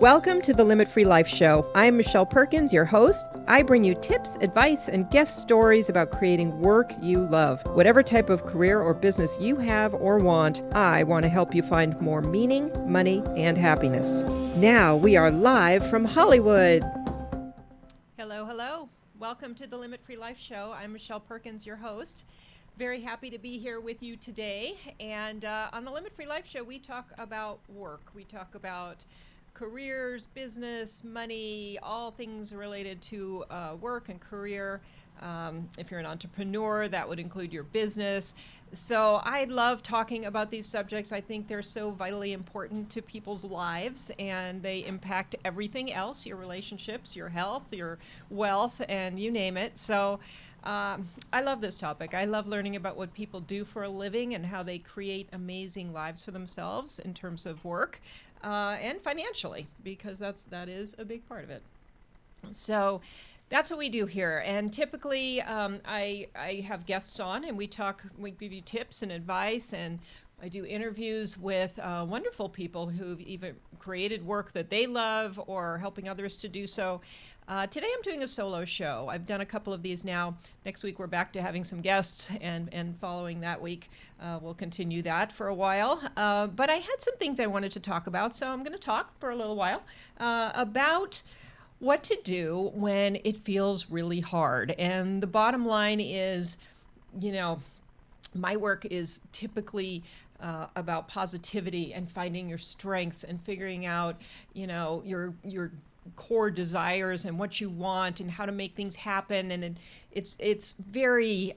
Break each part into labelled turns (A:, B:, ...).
A: Welcome to the Limit Free Life Show. I'm Michelle Perkins, your host. I bring you tips, advice, and guest stories about creating work you love. Whatever type of career or business you have or want, I want to help you find more meaning, money, and happiness. Now we are live from Hollywood. Hello. Welcome to the Limit Free Life Show. I'm Michelle Perkins, your host. Very happy to be here with you today. And on the Limit Free Life Show, we talk about work. We talk about careers, business, money, all things related to work and career. If you're an entrepreneur, that would include your business. So I love talking about these subjects. I think they're so vitally important to people's lives, and they impact everything else, your relationships, your health, your wealth, and you name it. So I love this topic. I love learning about what people do for a living and how they create amazing lives for themselves in terms of work and financially, because that is a big part of it. So that's what we do here. And typically I have guests on and we give you tips and advice, and I do interviews with wonderful people who've even created work that they love or are helping others to do so. Today I'm doing a solo show. I've done a couple of these now. Next week we're back to having some guests, and following that week we'll continue that for a while. But I had some things I wanted to talk about, so I'm going to talk for a little while about what to do when it feels really hard. And the bottom line is, my work is typically about positivity and finding your strengths and figuring out, your core desires and what you want and how to make things happen. And it's very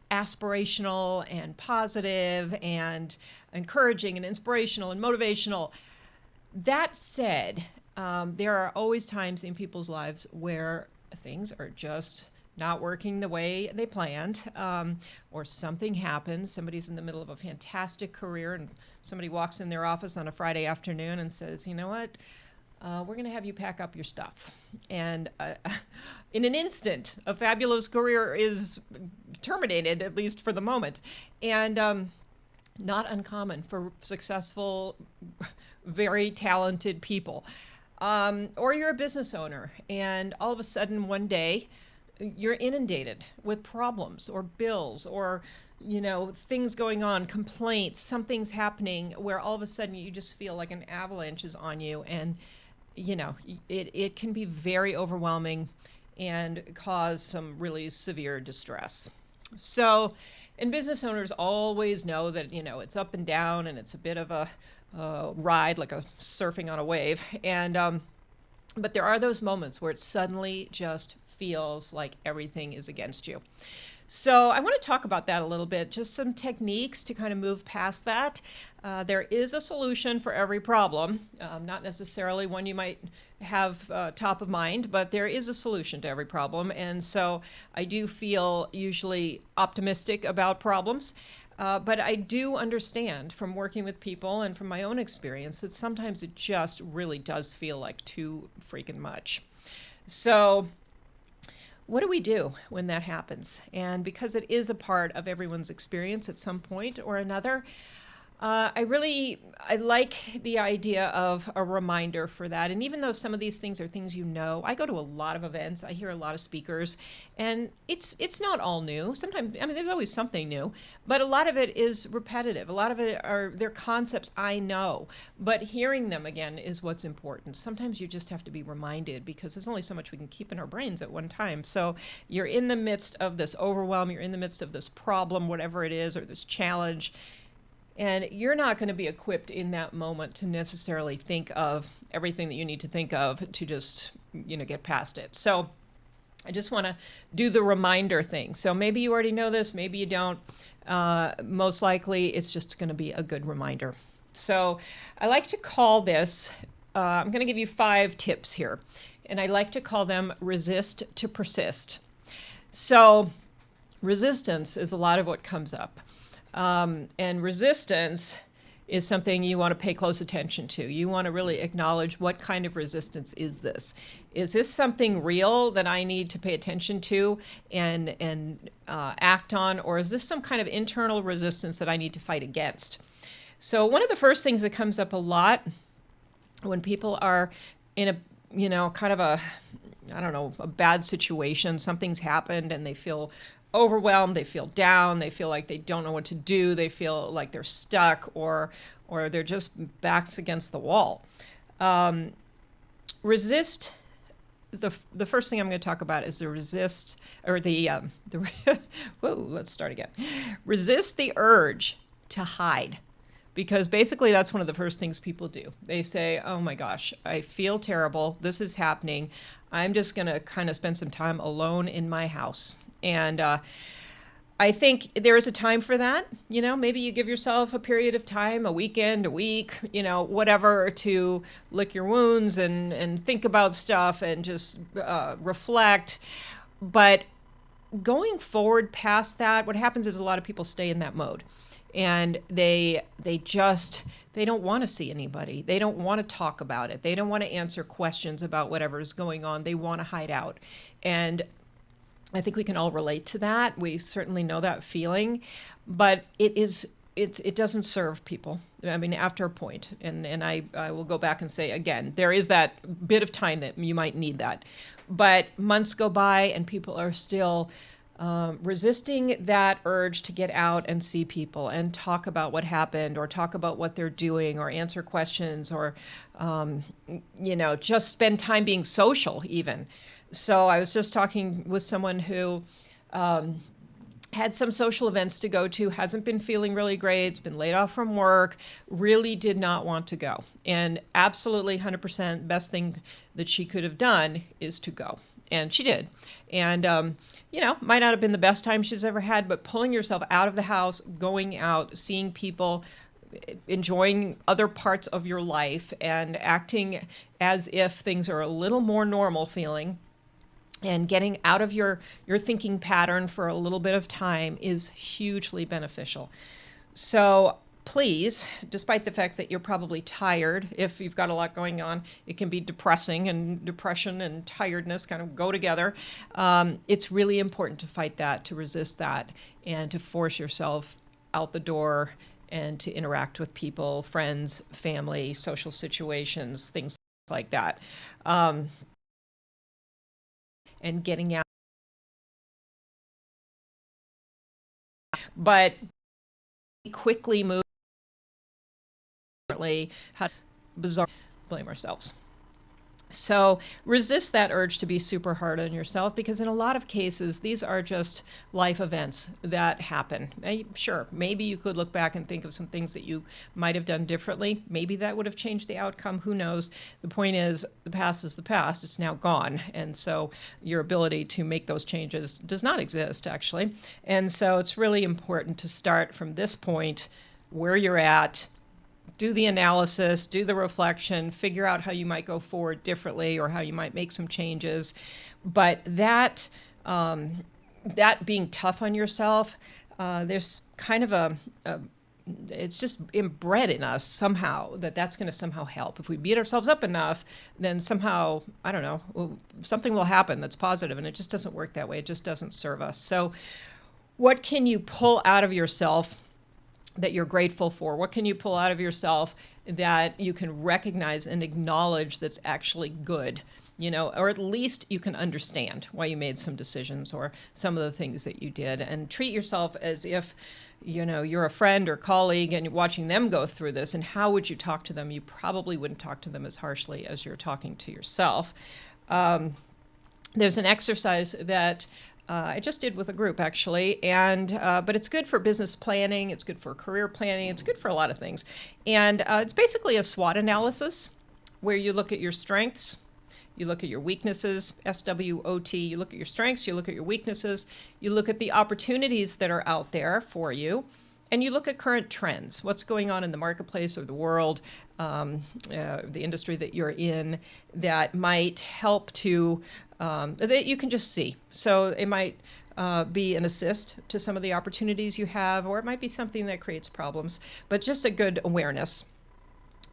A: aspirational and positive and encouraging and inspirational and motivational. That said, there are always times in people's lives where things are just not working the way they planned, or something happens. Somebody's in the middle of a fantastic career and somebody walks in their office on a Friday afternoon and says, you know what? We're going to have you pack up your stuff. And in an instant, a fabulous career is terminated, at least for the moment. And not uncommon for successful, very talented people. Or you're a business owner, and all of a sudden one day you're inundated with problems or bills or things going on, complaints, something's happening where all of a sudden you just feel like an avalanche is on you, and it can be very overwhelming and cause some really severe distress. So, and business owners always know that, it's up and down and it's a bit of a ride, like a surfing on a wave. And, but there are those moments where it suddenly just feels like everything is against you. So I want to talk about that a little bit, just some techniques to kind of move past that. There is a solution for every problem, not necessarily one you might have top of mind, but there is a solution to every problem. And so I do feel usually optimistic about problems, but I do understand from working with people and from my own experience that sometimes it just really does feel like too freaking much. So what do we do when that happens? And because it is a part of everyone's experience at some point or another, I like the idea of a reminder for that. And even though some of these things are things I go to a lot of events, I hear a lot of speakers, and it's not all new. Sometimes, there's always something new, but a lot of it is repetitive. A lot of it they're concepts I know, but hearing them again is what's important. Sometimes you just have to be reminded, because there's only so much we can keep in our brains at one time. So you're in the midst of this overwhelm, you're in the midst of this problem, whatever it is, or this challenge, and you're not going to be equipped in that moment to necessarily think of everything that you need to think of to just, get past it. So I just want to do the reminder thing. So maybe you already know this, maybe you don't. Most likely it's just going to be a good reminder. So I like to call this, I'm going to give you 5 tips here, and I like to call them resist to persist. So resistance is a lot of what comes up. And resistance is something you want to pay close attention to. You want to really acknowledge, what kind of resistance is this? Is this something real that I need to pay attention to and act on, or is this some kind of internal resistance that I need to fight against? So one of the first things that comes up a lot when people are in a, kind of a, I don't know, a bad situation, something's happened and they feel overwhelmed, they feel down, they feel like they don't know what to do, they feel like they're stuck, or they're just backs against the wall. Resist. The first thing I'm going to talk about is the resist, or the whoa, let's start again. Resist the urge to hide, because basically that's one of the first things people do. They say, oh my gosh, I feel terrible, this is happening, I'm just going to kind of spend some time alone in my house. And I think there is a time for that. Maybe you give yourself a period of time, a weekend, a week, whatever, to lick your wounds and think about stuff and just reflect. But going forward past that, what happens is a lot of people stay in that mode. And they don't want to see anybody. They don't want to talk about it. They don't want to answer questions about whatever is going on. They want to hide out. And I think we can all relate to that. We certainly know that feeling, but it doesn't serve people. I mean, after a point, and I will go back and say again, there is that bit of time that you might need that, but months go by and people are still resisting that urge to get out and see people and talk about what happened, or talk about what they're doing, or answer questions, or just spend time being social even. So I was just talking with someone who had some social events to go to, hasn't been feeling really great, been laid off from work, really did not want to go. And absolutely 100% best thing that she could have done is to go. And she did. And, might not have been the best time she's ever had, but pulling yourself out of the house, going out, seeing people, enjoying other parts of your life, and acting as if things are a little more normal feeling, and getting out of your thinking pattern for a little bit of time is hugely beneficial. So please, despite the fact that you're probably tired, if you've got a lot going on, it can be depressing, and depression and tiredness kind of go together. It's really important to fight that, to resist that, and to force yourself out the door and to interact with people, friends, family, social situations, things like that. And getting out. But quickly move how bizarre blame ourselves. So resist that urge to be super hard on yourself, because in a lot of cases, these are just life events that happen. Sure, maybe you could look back and think of some things that you might have done differently. Maybe that would have changed the outcome. Who knows? The point is, the past is the past. It's now gone. And so your ability to make those changes does not exist, actually. And so it's really important to start from this point, where you're at, do the analysis, do the reflection, figure out how you might go forward differently, or how you might make some changes. But that being tough on yourself, there's kind of it's just inbred in us somehow that's going to somehow help. If we beat ourselves up enough, then somehow, I don't know, something will happen that's positive, and it just doesn't work that way. It just doesn't serve us. So what can you pull out of yourself that you're grateful for? What can you pull out of yourself that you can recognize and acknowledge that's actually good? Or at least you can understand why you made some decisions or some of the things that you did, and treat yourself as if, you're a friend or colleague and you're watching them go through this. And how would you talk to them? You probably wouldn't talk to them as harshly as you're talking to yourself. There's an exercise that I just did with a group, actually, and but it's good for business planning, it's good for career planning, it's good for a lot of things. And it's basically a SWOT analysis, where you look at your strengths, you look at your weaknesses, SWOT, you look at your strengths, you look at your weaknesses, you look at the opportunities that are out there for you, and you look at current trends, what's going on in the marketplace or the world, the industry that you're in, that might help to, that you can just see. So it might be an assist to some of the opportunities you have, or it might be something that creates problems, but just a good awareness.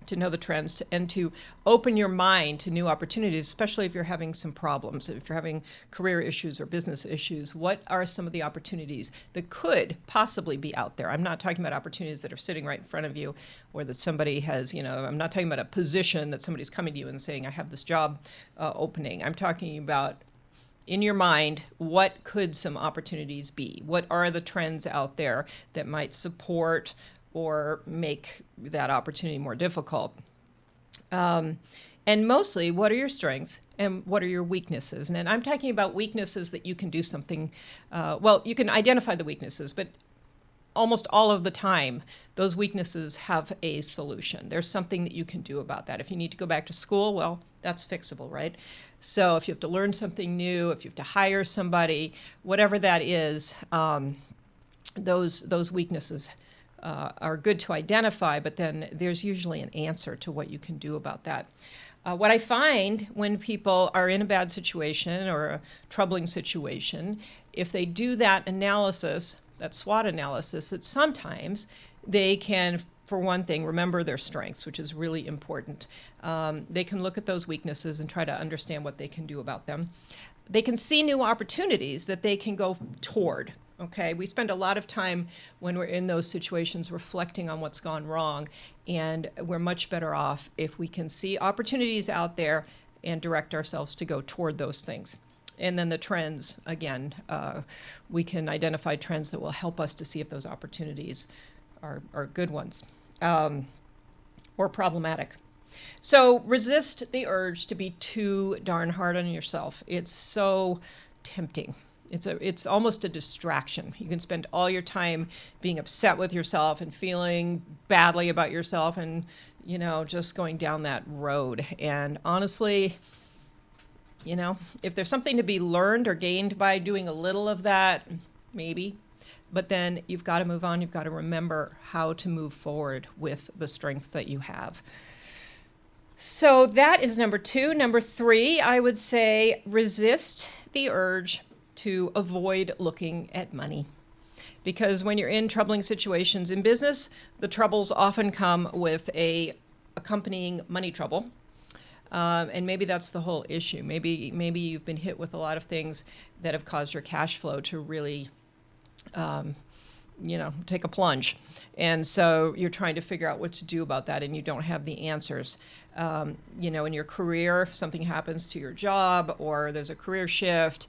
A: to know the trends and to open your mind to new opportunities, especially if you're having some problems, if you're having career issues or business issues. What are some of the opportunities that could possibly be out there? I'm not talking about opportunities that are sitting right in front of you or that somebody has, I'm not talking about a position that somebody's coming to you and saying, I have this job opening. I'm talking about in your mind, what could some opportunities be? What are the trends out there that might support or make that opportunity more difficult? And mostly, what are your strengths and what are your weaknesses? And I'm talking about weaknesses that you can do something, you can identify the weaknesses, but almost all of the time, those weaknesses have a solution. There's something that you can do about that. If you need to go back to school, well, that's fixable, right? So if you have to learn something new, if you have to hire somebody, whatever that is, those weaknesses are good to identify, but then there's usually an answer to what you can do about that. What I find when people are in a bad situation or a troubling situation, if they do that analysis, that SWOT analysis, that sometimes they can, for one thing, remember their strengths, which is really important. They can look at those weaknesses and try to understand what they can do about them. They can see new opportunities that they can go toward. Okay, we spend a lot of time when we're in those situations reflecting on what's gone wrong, and we're much better off if we can see opportunities out there and direct ourselves to go toward those things. And then the trends, again, we can identify trends that will help us to see if those opportunities are good ones or problematic. So resist the urge to be too darn hard on yourself. It's so tempting. It's almost a distraction. You can spend all your time being upset with yourself and feeling badly about yourself and, just going down that road. And honestly, if there's something to be learned or gained by doing a little of that, maybe. But then you've got to move on. You've got to remember how to move forward with the strengths that you have. So that is number 2. Number 3, I would say resist the urge to avoid looking at money. Because when you're in troubling situations in business, the troubles often come with a accompanying money trouble. And maybe that's the whole issue. Maybe you've been hit with a lot of things that have caused your cash flow to really, take a plunge. And so you're trying to figure out what to do about that, and you don't have the answers. In your career, if something happens to your job or there's a career shift,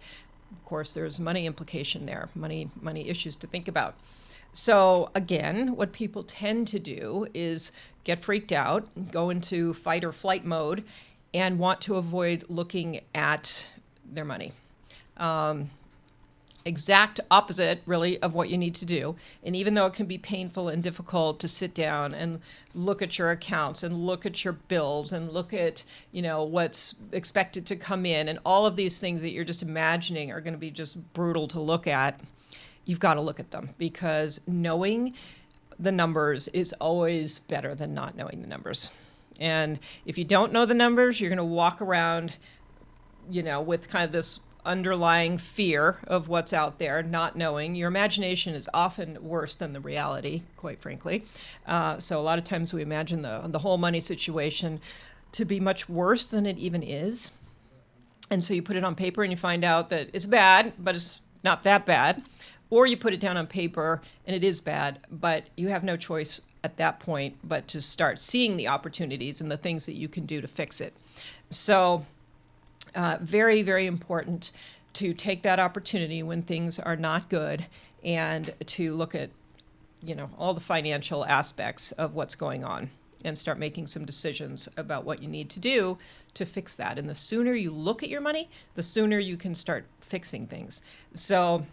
A: of course, there's money implication there, money issues to think about. So again, what people tend to do is get freaked out, go into fight or flight mode, and want to avoid looking at their money. Exact opposite, really, of what you need to do. And even though it can be painful and difficult to sit down and look at your accounts and look at your bills and look at, what's expected to come in and all of these things that you're just imagining are going to be just brutal to look at, you've got to look at them, because knowing the numbers is always better than not knowing the numbers. And if you don't know the numbers, you're going to walk around, with kind of this underlying fear of what's out there, not knowing. Your imagination is often worse than the reality, quite frankly. So a lot of times we imagine the whole money situation to be much worse than it even is. And so you put it on paper and you find out that it's bad, but it's not that bad. Or you put it down on paper and it is bad, but you have no choice at that point but to start seeing the opportunities and the things that you can do to fix it. So very, very important to take that opportunity when things are not good and to look at, all the financial aspects of what's going on and start making some decisions about what you need to do to fix that. And the sooner you look at your money, the sooner you can start fixing things. So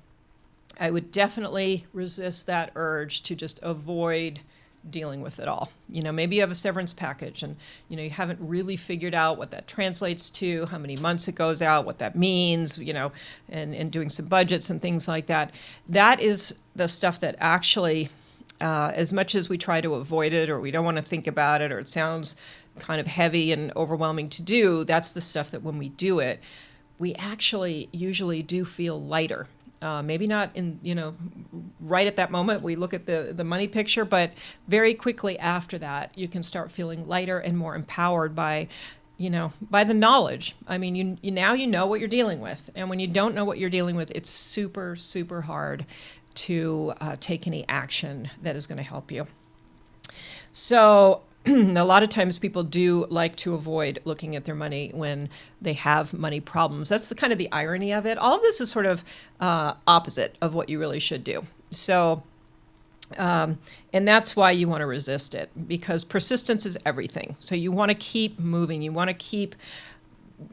A: I would definitely resist that urge to just avoid dealing with it all. Maybe you have a severance package and, you haven't really figured out what that translates to, how many months it goes out, what that means, and doing some budgets and things like that. That is the stuff that actually, as much as we try to avoid it or we don't want to think about it or it sounds kind of heavy and overwhelming to do, that's the stuff that when we do it, we actually usually do feel lighter. Maybe not in, right at that moment we look at the money picture, but very quickly after that, you can start feeling lighter and more empowered by, by the knowledge. I mean, you now you know what you're dealing with. And when you don't know what you're dealing with, it's super, super hard to take any action that is going to help you. So a lot of times people do like to avoid looking at their money when they have money problems. That's the kind of the irony of it. All of this is sort of opposite of what you really should do. So, and that's why you want to resist it, because persistence is everything. So you want to keep moving. You want to keep,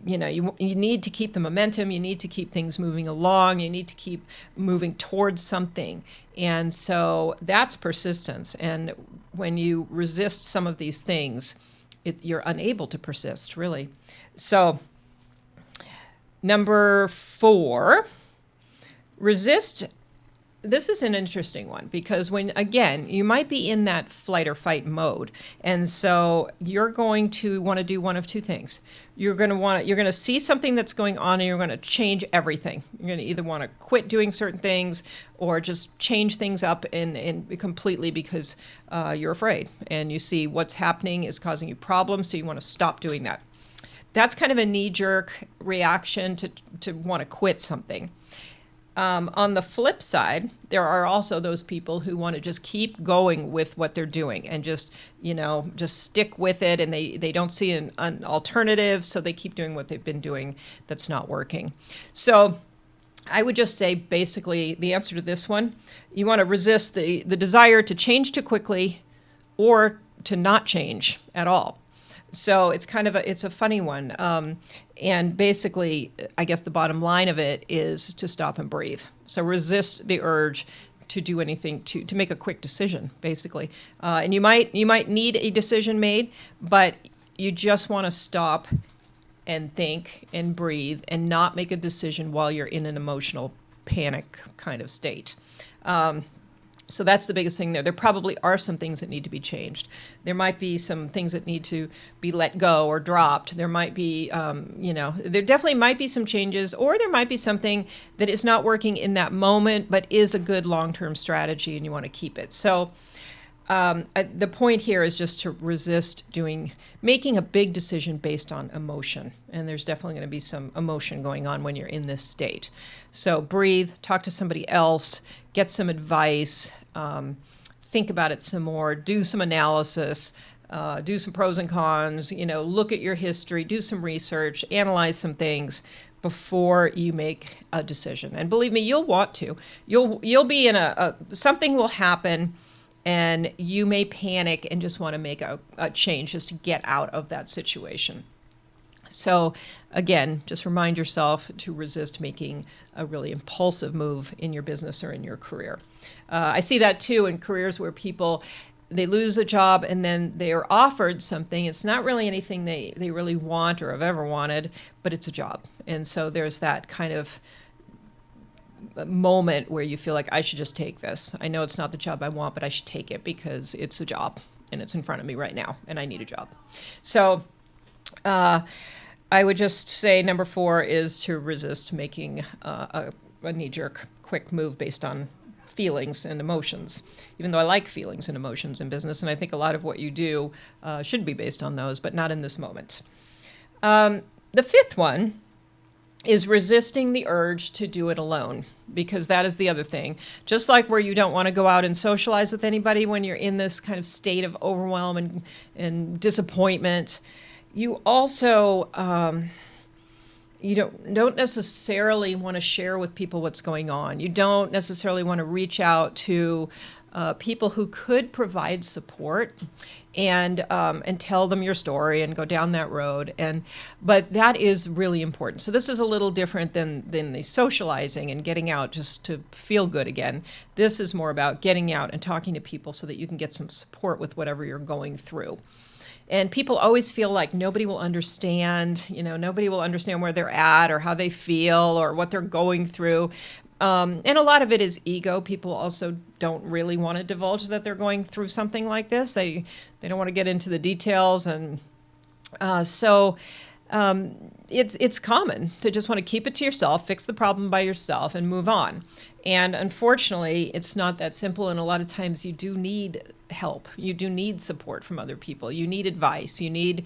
A: you need to keep the momentum. You need to keep things moving along. You need to keep moving towards something. And so that's persistence. And when you resist some of these things, you're unable to persist, really. So number 4, resist. This is an interesting one, because when, again, you might be in that flight or fight mode. And so you're going to want to do one of two things. You're going to see something that's going on and you're going to change everything. You're going to either want to quit doing certain things or just change things up and completely, because you're afraid and you see what's happening is causing you problems. So you want to stop doing that. That's kind of a knee-jerk reaction to want to quit something. On the flip side, there are also those people who want to just keep going with what they're doing and just stick with it, and they don't see an alternative, so they keep doing what they've been doing that's not working. So I would just say, basically, the answer to this one, you want to resist the desire to change too quickly or to not change at all. So it's kind of it's a funny one. And basically, I guess the bottom line of it is to stop and breathe. So resist the urge to do anything, to make a quick decision, basically. And you might need a decision made, but you just want to stop and think and breathe and not make a decision while you're in an emotional panic kind of state. So that's the biggest thing there. There probably are some things that need to be changed. There might be some things that need to be let go or dropped. There might be, there definitely might be some changes, or there might be something that is not working in that moment, but is a good long-term strategy and you want to keep it. So the point here is just to resist making a big decision based on emotion. And there's definitely going to be some emotion going on when you're in this state. So breathe, talk to somebody else, get some advice, think about it some more, do some analysis, do some pros and cons, look at your history, do some research, analyze some things before you make a decision. And believe me, you'll want to. You'll be in something will happen, and you may panic and just want to make a change just to get out of that situation. So again, just remind yourself to resist making a really impulsive move in your business or in your career. I see that too in careers where people, they lose a job and then they are offered something. It's not really anything they really want or have ever wanted, but it's a job. And so there's that kind of moment where you feel like, I should just take this. I know it's not the job I want, but I should take it because it's a job and it's in front of me right now and I need a job. So I would just say number 4 is to resist making a knee-jerk quick move based on feelings and emotions, even though I like feelings and emotions in business, and I think a lot of what you do should be based on those, but not in this moment. The 5th one is resisting the urge to do it alone, because that is the other thing. Just like where you don't want to go out and socialize with anybody when you're in this kind of state of overwhelm and disappointment, you also you don't necessarily want to share with people what's going on. You don't necessarily want to reach out to people who could provide support and tell them your story and go down that road. But that is really important. So this is a little different than the socializing and getting out just to feel good again. This is more about getting out and talking to people so that you can get some support with whatever you're going through. And people always feel like nobody will understand, nobody will understand where they're at or how they feel or what they're going through. And a lot of it is ego. People also don't really want to divulge that they're going through something like this. They don't want to get into the details. And so it's common to just want to keep it to yourself, fix the problem by yourself, and move on. And unfortunately, it's not that simple. And a lot of times you do need help. You do need support from other people. You need advice. You need,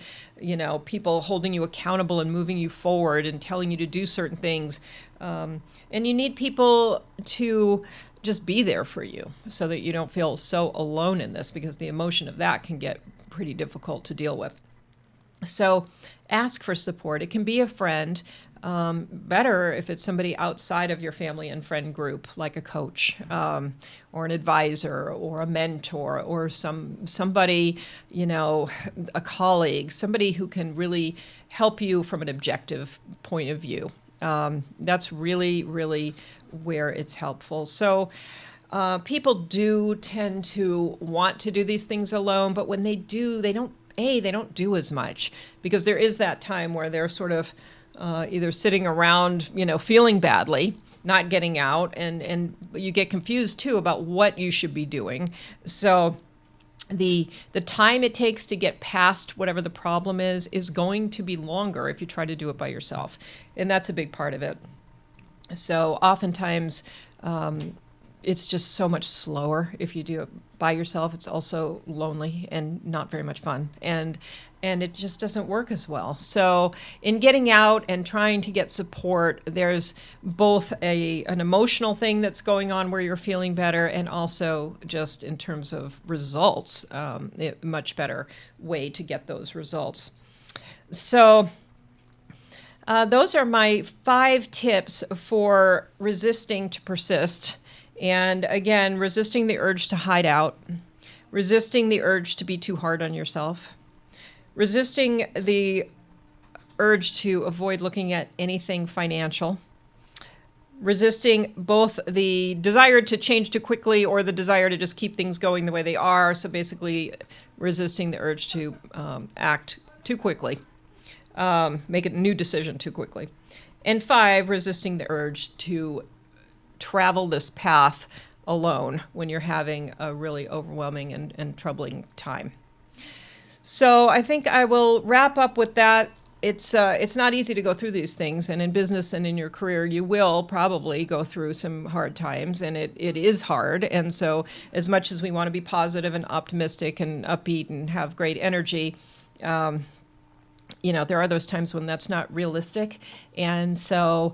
A: people holding you accountable and moving you forward and telling you to do certain things. And you need people to just be there for you so that you don't feel so alone in this, because the emotion of that can get pretty difficult to deal with. So ask for support. It can be a friend. Better if it's somebody outside of your family and friend group, like a coach, or an advisor, or a mentor, or somebody, a colleague, somebody who can really help you from an objective point of view. That's really, really where it's helpful. So people do tend to want to do these things alone, but when they do, they don't do as much, because there is that time where they're sort of either sitting around, feeling badly, not getting out, and you get confused too about what you should be doing. So the time it takes to get past whatever the problem is going to be longer if you try to do it by yourself. And that's a big part of it. So oftentimes, it's just so much slower if you do it by yourself. It's also lonely and not very much fun, and it just doesn't work as well. So in getting out and trying to get support, there's both an emotional thing that's going on where you're feeling better, and also just in terms of results, a much better way to get those results. So those are my 5 tips for resisting to persist. And again, resisting the urge to hide out, resisting the urge to be too hard on yourself, resisting the urge to avoid looking at anything financial, resisting both the desire to change too quickly or the desire to just keep things going the way they are. So basically resisting the urge to act too quickly, make a new decision too quickly. And 5, resisting the urge to travel this path alone when you're having a really overwhelming and troubling time. So I think I will wrap up with that. It's not easy to go through these things, and in business and in your career, you will probably go through some hard times, and it is hard. And so as much as we want to be positive and optimistic and upbeat and have great energy, there are those times when that's not realistic. And so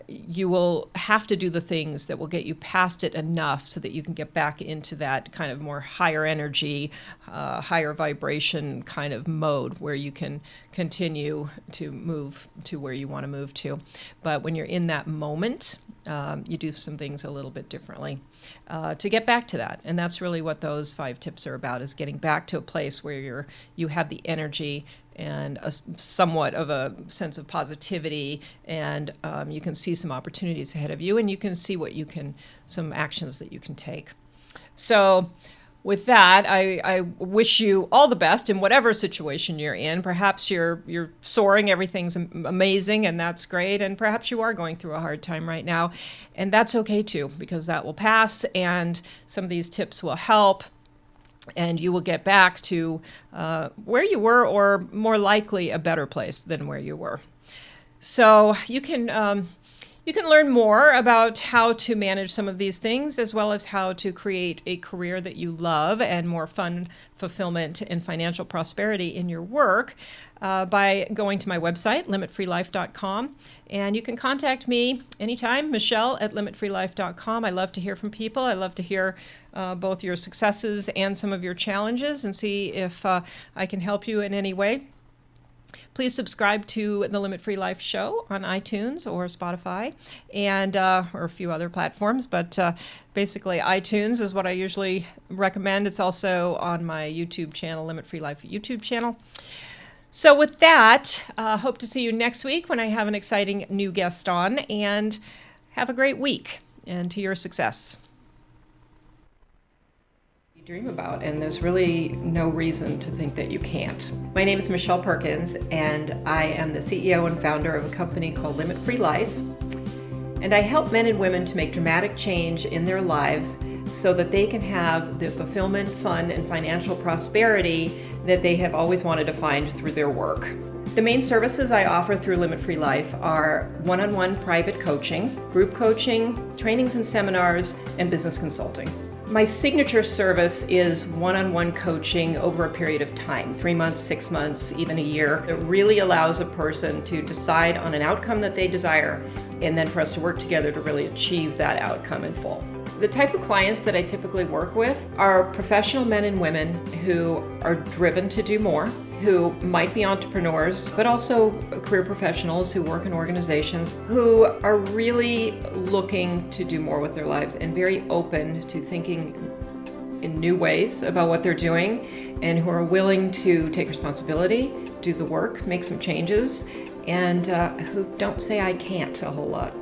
A: you will have to do the things that will get you past it enough so that you can get back into that kind of more higher energy, higher vibration kind of mode where you can continue to move to where you want to move to. But when you're in that moment, you do some things a little bit differently to get back to that. And that's really what those 5 tips are about, is getting back to a place where you have the energy and somewhat of a sense of positivity, and you can see some opportunities ahead of you, and you can see some actions that you can take. So with that, I wish you all the best in whatever situation you're in. Perhaps you're soaring, everything's amazing, and that's great, and perhaps you are going through a hard time right now, and that's okay too, because that will pass, and some of these tips will help. And you will get back to where you were, or more likely a better place than where you were. So you can learn more about how to manage some of these things, as well as how to create a career that you love and more fun, fulfillment, and financial prosperity in your work by going to my website, limitfreelife.com. And you can contact me anytime, Michelle at limitfreelife.com. I love to hear from people. I love to hear both your successes and some of your challenges, and see if I can help you in any way. Please subscribe to the Limit Free Life Show on iTunes or Spotify, and or a few other platforms, but basically iTunes is what I usually recommend. It's also on my YouTube channel, Limit Free Life YouTube channel. So with that, hope to see you next week when I have an exciting new guest on, and have a great week, and to your success. Dream about, and there's really no reason to think that you can't. My name is Michelle Perkins, and I am the CEO and founder of a company called Limit Free Life, and I help men and women to make dramatic change in their lives so that they can have the fulfillment, fun, and financial prosperity that they have always wanted to find through their work. The main services I offer through Limit Free Life are one-on-one private coaching, group coaching, trainings and seminars, and business consulting. My signature service is one-on-one coaching over a period of time, 3 months, 6 months, even a year. It really allows a person to decide on an outcome that they desire, and then for us to work together to really achieve that outcome in full. The type of clients that I typically work with are professional men and women who are driven to do more, who might be entrepreneurs, but also career professionals who work in organizations, who are really looking to do more with their lives and very open to thinking in new ways about what they're doing, and who are willing to take responsibility, do the work, make some changes, and who don't say I can't a whole lot.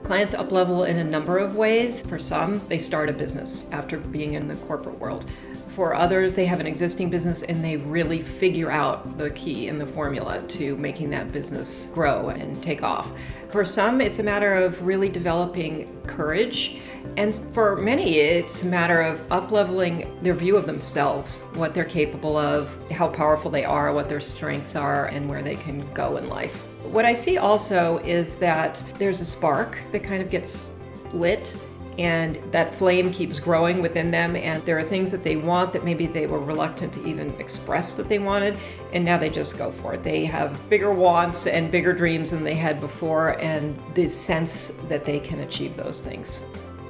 A: Clients up-level in a number of ways. For some, they start a business after being in the corporate world. For others, they have an existing business and they really figure out the key and the formula to making that business grow and take off. For some, it's a matter of really developing courage. And for many, it's a matter of up-leveling their view of themselves, what they're capable of, how powerful they are, what their strengths are, and where they can go in life. What I see also is that there's a spark that kind of gets lit, and that flame keeps growing within them, and there are things that they want that maybe they were reluctant to even express that they wanted, and now they just go for it. They have bigger wants and bigger dreams than they had before, and the sense that they can achieve those things.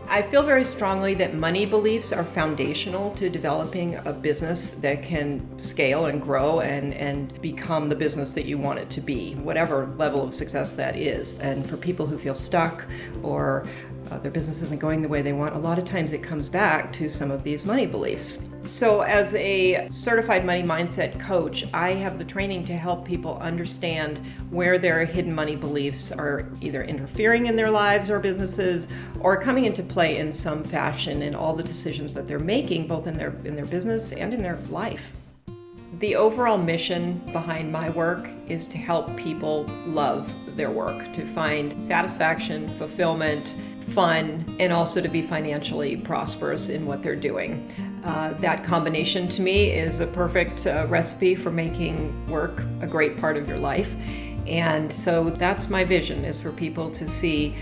A: I feel very strongly that money beliefs are foundational to developing a business that can scale and grow and become the business that you want it to be, whatever level of success that is. And for people who feel stuck or their business isn't going the way they want, a lot of times it comes back to some of these money beliefs. So as a certified money mindset coach, I have the training to help people understand where their hidden money beliefs are either interfering in their lives or businesses, or coming into play in some fashion in all the decisions that they're making, both in their business and in their life. The overall mission behind my work is to help people love their work, to find satisfaction, fulfillment, fun, and also to be financially prosperous in what they're doing. That combination to me is a perfect recipe for making work a great part of your life. And so that's my vision, is for people to see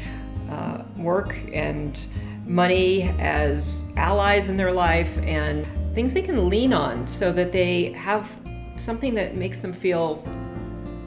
A: work and money as allies in their life and things they can lean on so that they have something that makes them feel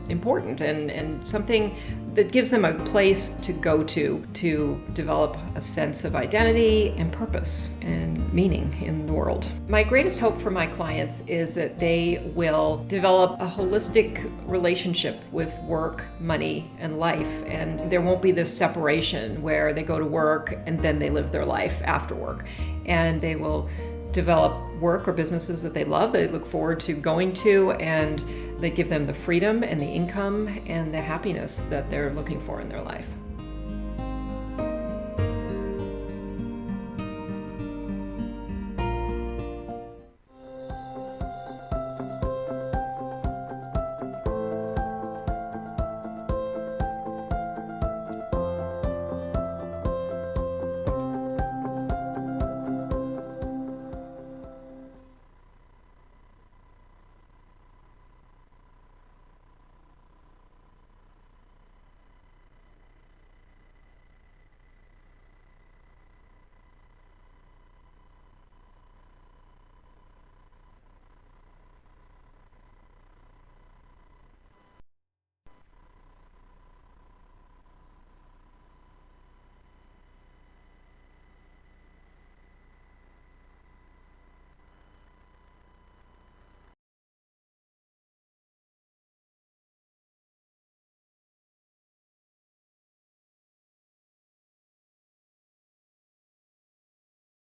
A: important and something that gives them a place to go to develop a sense of identity and purpose and meaning in the world. My greatest hope for my clients is that they will develop a holistic relationship with work, money, and life, and there won't be this separation where they go to work and then they live their life after work, and they will develop work or businesses that they love, they look forward to going to, and that give them the freedom and the income and the happiness that they're looking for in their life.